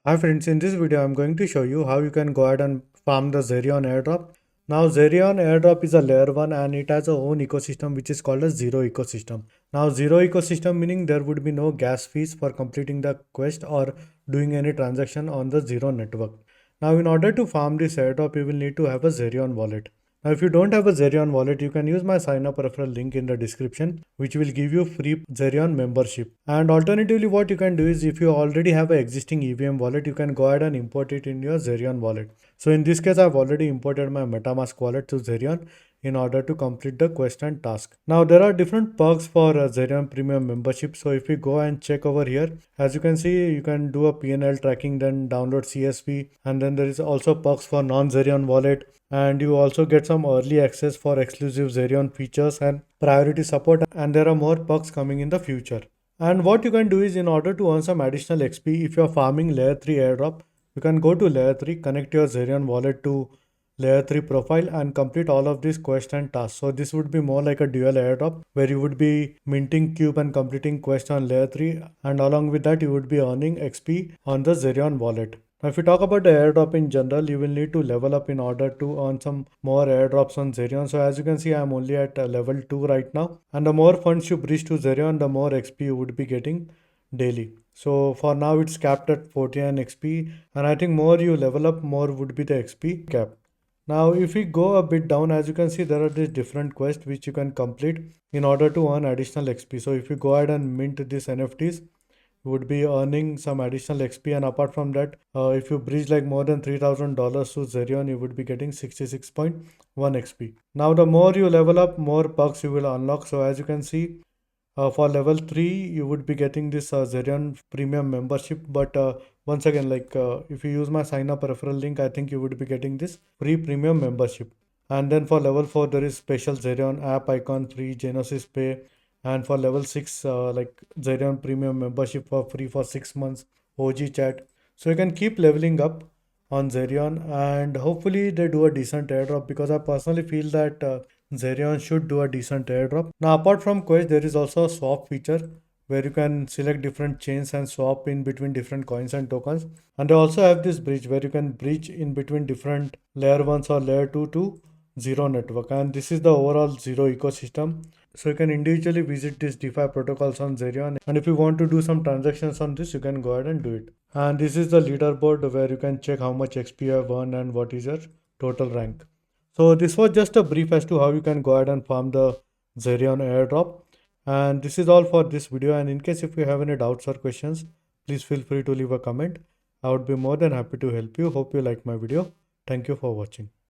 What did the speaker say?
Hi friends, in this video I'm going to show you how you can go ahead and farm the Zerion airdrop. Now Zerion airdrop is a layer 1 and it has a own ecosystem which is called a zero ecosystem. Now zero ecosystem meaning there would be no gas fees for completing the quest or doing any transaction on the zero network. Now in order to farm this airdrop you will need to have a Zerion wallet. Now if you don't have a Zerion wallet you can use my sign up referral link in the description which will give you free Zerion membership. And alternatively what you can do is if you already have an existing EVM wallet you can go ahead and import it in your Zerion wallet. So in this case I've already imported my MetaMask wallet to Zerion in order to complete the quest and task. Now there are different perks for Zerion premium membership. So if we go and check over here, as you can see you can do a PNL tracking, then download CSV, and then there is also perks for non-Zerion wallet, and you also get some early access for exclusive Zerion features and priority support, and there are more perks coming in the future. And what you can do is in order to earn some additional XP, if you are farming layer 3 airdrop, you can go to layer 3, connect your Zerion wallet to layer 3 profile and complete all of these quests and tasks. So this would be more like a dual airdrop where you would be minting cube and completing quest on layer 3, and along with that you would be earning XP on the Zerion wallet. Now if you talk about the airdrop in general, you will need to level up in order to earn some more airdrops on Zerion. So as you can see, I am only at level 2 right now, and the more funds you bridge to Zerion, the more XP you would be getting daily. So for now it's capped at 49 XP, and I think more you level up, more would be the XP cap. Now if we go a bit down, as you can see there are these different quests which you can complete in order to earn additional XP. So if you go ahead and mint these NFTs, you would be earning some additional XP, and apart from that, if you bridge like more than $3,000 to Zerion, you would be getting 66.1 XP. Now the more you level up, more perks you will unlock. So as you can see, for level 3 you would be getting this Zerion premium membership, but once again, like if you use my sign up referral link, I think you would be getting this free premium membership. And then for level 4 there is special Zerion app icon, free Genesis pay, and for level 6 like Zerion premium membership for free for 6 months, OG chat. So you can keep leveling up on Zerion, and hopefully they do a decent airdrop, because I personally feel that Zerion should do a decent airdrop. Now apart from Quest, there is also a swap feature where you can select different chains and swap in between different coins and tokens. And they also have this bridge where you can bridge in between different layer 1s or layer 2 to zero network, and this is the overall zero ecosystem. So you can individually visit these DeFi protocols on Zerion, and if you want to do some transactions on this, you can go ahead and do it. And this is the leaderboard where you can check how much XP you have earned and what is your total rank. So this was just a brief as to how you can go ahead and farm the Zerion airdrop. And this is all for this video. And in case if you have any doubts or questions, please feel free to leave a comment. I would be more than happy to help you. Hope you like my video. Thank you for watching.